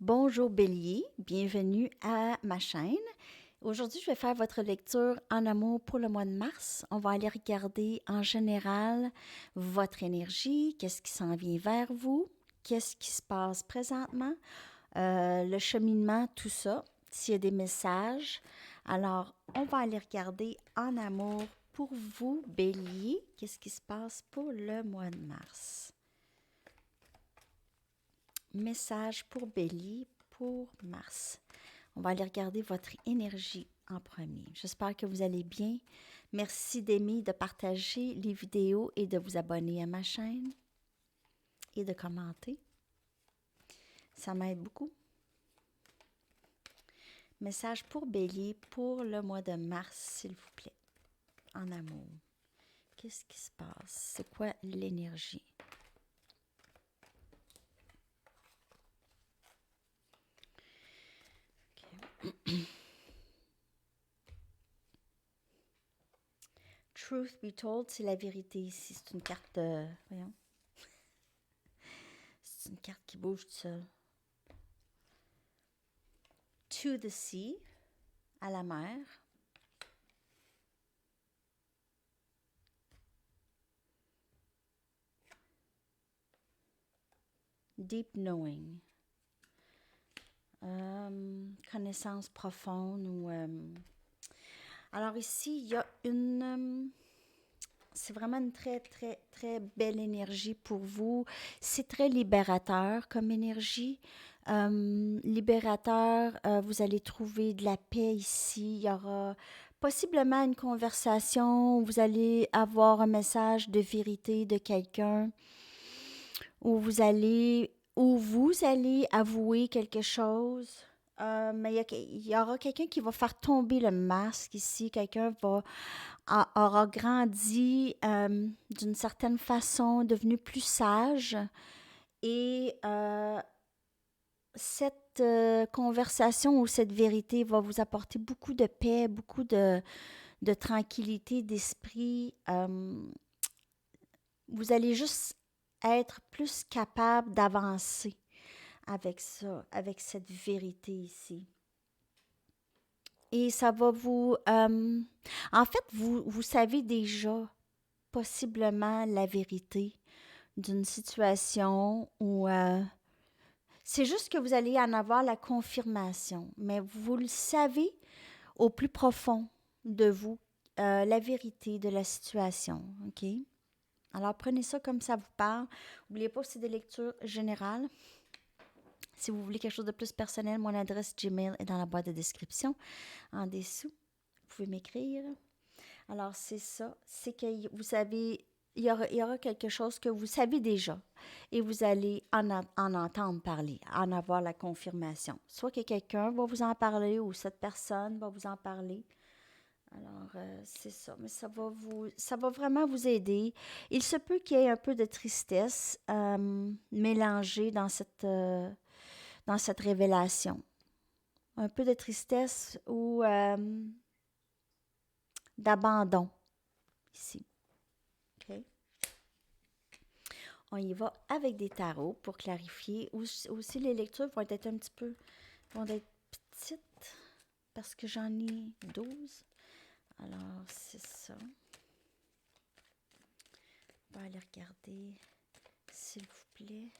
Bonjour Bélier, bienvenue à ma chaîne. Aujourd'hui, je vais faire votre lecture en amour pour le mois de mars. On va aller regarder en général votre énergie, qu'est-ce qui s'en vient vers vous, qu'est-ce qui se passe présentement, le cheminement, tout ça, s'il y a des messages. Alors, on va aller regarder en amour pour vous, Bélier, qu'est-ce qui se passe pour le mois de mars. Message pour Bélier pour mars. On va aller regarder votre énergie en premier. J'espère que vous allez bien. Merci d'aimer, de partager les vidéos et de vous abonner à ma chaîne et de commenter. Ça m'aide beaucoup. Message pour Bélier pour le mois de mars, s'il vous plaît. En amour. Qu'est-ce qui se passe? C'est quoi l'énergie? Okay. Truth be told, c'est la vérité ici. C'est une carte de... Voyons. C'est une carte qui bouge toute seule. To the sea, à la mer. Deep knowing. Connaissance profonde ou... Alors ici, il y a une... c'est vraiment une très, très, très belle énergie pour vous. C'est très libérateur comme énergie. Libérateur, vous allez trouver de la paix ici. Il y aura possiblement une conversation où vous allez avoir un message de vérité de quelqu'un, où vous allez avouer quelque chose. Mais il y aura quelqu'un qui va faire tomber le masque ici. Quelqu'un aura grandi d'une certaine façon, devenu plus sage. Et cette conversation ou cette vérité va vous apporter beaucoup de paix, beaucoup de tranquillité d'esprit. Vous allez juste être plus capable d'avancer avec ça, avec cette vérité ici. Et ça va vous... en fait, vous savez déjà possiblement la vérité d'une situation où... c'est juste que vous allez en avoir la confirmation, mais vous le savez au plus profond de vous, la vérité de la situation, OK? Alors, prenez ça comme ça vous parle. N'oubliez pas, c'est des lectures générales. Si vous voulez quelque chose de plus personnel, mon adresse Gmail est dans la boîte de description en dessous. Vous pouvez m'écrire. Alors, c'est ça. C'est que vous savez, il y aura quelque chose que vous savez déjà et vous allez en entendre parler, en avoir la confirmation. Soit que quelqu'un va vous en parler ou cette personne va vous en parler. Alors, c'est ça. Mais ça va vraiment vous aider. Il se peut qu'il y ait un peu de tristesse mélangée dans cette révélation. Un peu de tristesse ou d'abandon ici. OK? On y va avec des tarots pour clarifier. Aussi, les lectures vont être un petit peu... vont être petites parce que j'en ai 12. Alors, c'est ça. On va aller regarder, s'il vous plaît.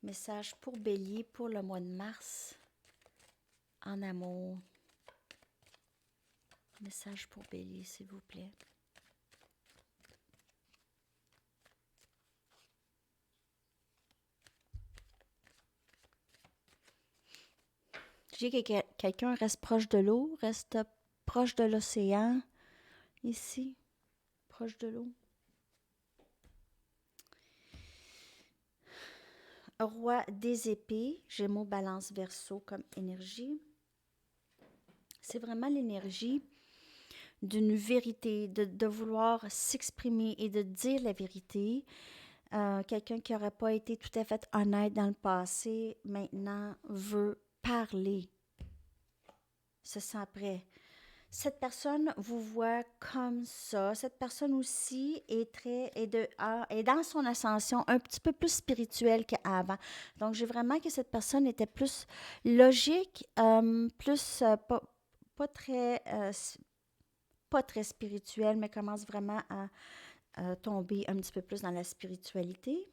Message pour Bélier pour le mois de mars. En amour. Message pour Bélier, s'il vous plaît. J'ai que quelqu'un reste proche de l'eau, reste proche de l'océan. Ici, proche de l'eau. Roi des épées, Gémeaux, Balance, Verseau comme énergie. C'est vraiment l'énergie d'une vérité, de vouloir s'exprimer et de dire la vérité. Quelqu'un qui n'aurait pas été tout à fait honnête dans le passé, maintenant veut parler, se sent prêt. Cette personne vous voit comme ça. Cette personne aussi est dans son ascension un petit peu plus spirituelle qu'avant. Donc, j'ai vraiment que cette personne était plus logique, plus pas très, pas très spirituelle, mais commence vraiment à tomber un petit peu plus dans la spiritualité.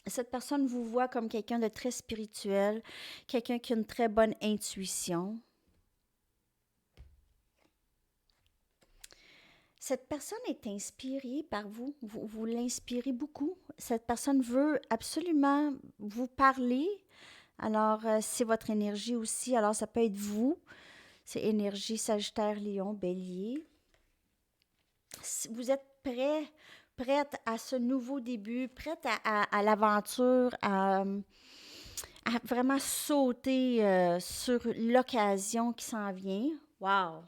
Cette personne vous voit comme quelqu'un de très spirituel, quelqu'un qui a une très bonne intuition. Cette personne est inspirée par vous. Vous l'inspirez beaucoup. Cette personne veut absolument vous parler. Alors, c'est votre énergie aussi. Alors, ça peut être vous. C'est énergie Sagittaire, Lion, Bélier. Si vous êtes prête à ce nouveau début, prête à l'aventure, à vraiment sauter sur l'occasion qui s'en vient. Wow!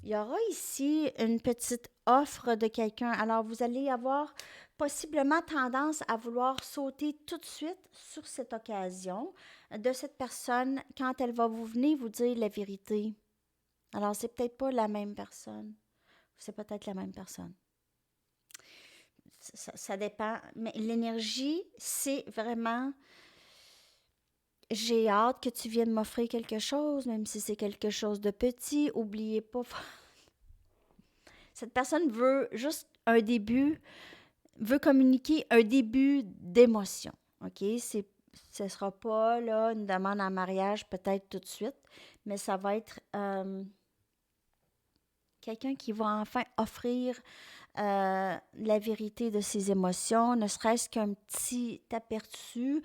Il y aura ici une petite offre de quelqu'un. Alors, vous allez avoir possiblement tendance à vouloir sauter tout de suite sur cette occasion de cette personne quand elle va vous venir vous dire la vérité. Alors, c'est peut-être pas la même personne. C'est peut-être la même personne. Ça dépend. Mais l'énergie, c'est vraiment j'ai hâte que tu viennes m'offrir quelque chose, même si c'est quelque chose de petit. Oubliez pas. Cette personne veut juste un début, veut communiquer un début d'émotion. OK? Ce ne sera pas là, une demande en mariage peut-être tout de suite, mais ça va être quelqu'un qui va enfin offrir la vérité de ses émotions, ne serait-ce qu'un petit aperçu.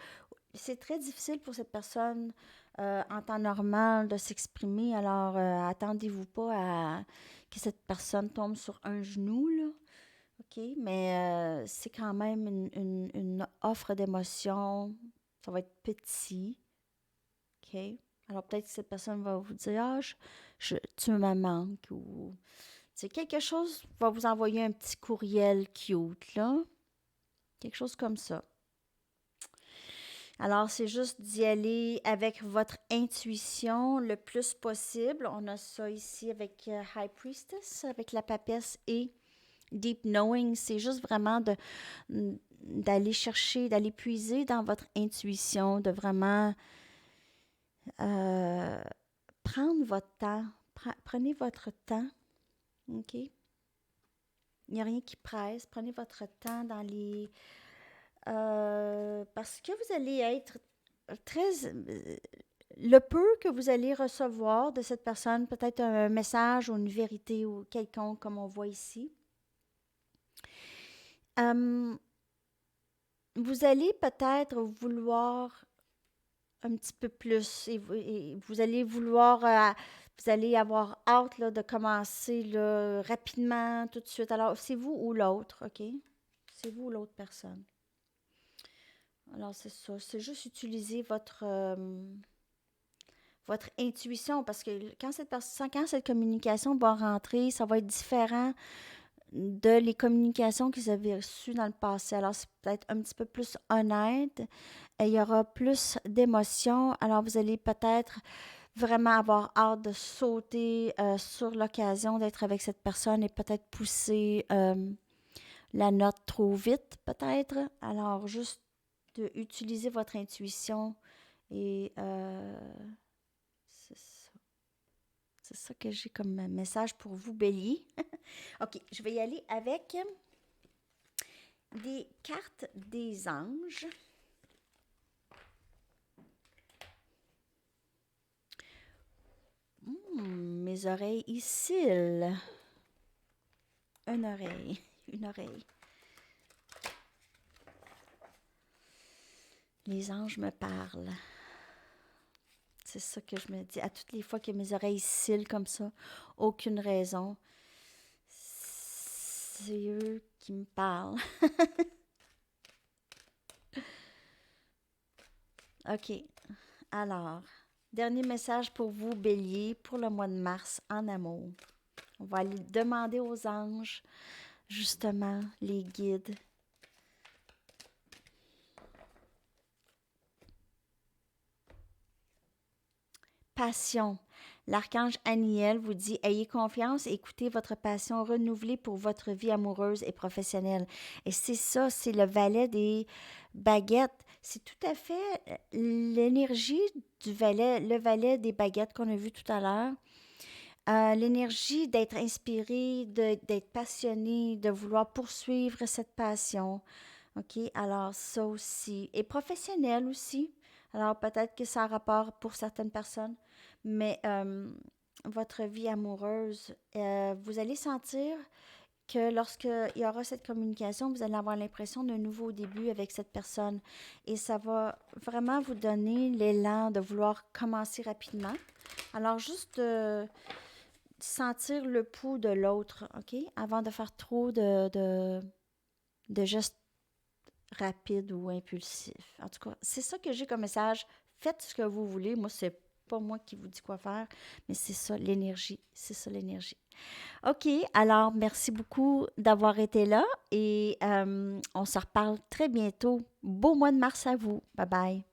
C'est très difficile pour cette personne en temps normal de s'exprimer, alors attendez-vous pas à que cette personne tombe sur un genou, là. OK? Mais c'est quand même une offre d'émotion. Ça va être petit. OK? Alors peut-être que cette personne va vous dire ah, tu me manques ou c'est quelque chose va vous envoyer un petit courriel cute, là. Quelque chose comme ça. Alors, c'est juste d'y aller avec votre intuition le plus possible. On a ça ici avec High Priestess, avec la papesse et Deep Knowing. C'est juste vraiment d'aller chercher, d'aller puiser dans votre intuition, de vraiment euh, prendre votre temps. Prenez votre temps, OK? Il n'y a rien qui presse. Prenez votre temps dans les... parce que vous allez être très... le peu que vous allez recevoir de cette personne, peut-être un message ou une vérité ou quelconque, comme on voit ici, vous allez peut-être vouloir un petit peu plus et vous allez vouloir, vous allez avoir hâte là, de commencer là, rapidement, tout de suite. Alors, c'est vous ou l'autre, OK? C'est vous ou l'autre personne. Alors, c'est ça. C'est juste utiliser votre intuition parce que quand cette communication va rentrer, ça va être différent de les communications que vous avez reçues dans le passé. Alors, c'est peut-être un petit peu plus honnête et il y aura plus d'émotions. Alors, vous allez peut-être vraiment avoir hâte de sauter sur l'occasion d'être avec cette personne et peut-être pousser la note trop vite, peut-être. Alors, juste d'utiliser votre intuition et c'est ça. C'est ça que j'ai comme message pour vous, Bélier. OK, je vais y aller avec des cartes des anges. Mes oreilles ici. Une oreille. Une oreille. Les anges me parlent. C'est ça que je me dis. À toutes les fois que mes oreilles scillent comme ça, aucune raison. C'est eux qui me parlent. OK. Alors, dernier message pour vous, Bélier, pour le mois de mars en amour. On va aller demander aux anges, justement, les guides. Passion. L'archange Aniel vous dit « Ayez confiance, écoutez votre passion renouvelée pour votre vie amoureuse et professionnelle. » Et c'est ça, c'est le valet des baguettes. C'est tout à fait l'énergie du valet, le valet des baguettes qu'on a vu tout à l'heure. L'énergie d'être inspiré, d'être passionné, de vouloir poursuivre cette passion. OK? Alors, ça aussi. Et professionnel aussi. Alors, peut-être que ça a rapport pour certaines personnes, mais votre vie amoureuse, vous allez sentir que lorsqu'il y aura cette communication, vous allez avoir l'impression d'un nouveau début avec cette personne. Et ça va vraiment vous donner l'élan de vouloir commencer rapidement. Alors, juste sentir le pouls de l'autre, OK? Avant de faire trop de gestes rapides ou impulsifs. En tout cas, c'est ça que j'ai comme message. Faites ce que vous voulez. Moi, c'est pas moi qui vous dis quoi faire, mais c'est ça l'énergie. C'est ça l'énergie. OK, alors merci beaucoup d'avoir été là et on se reparle très bientôt. Beau mois de mars à vous. Bye bye.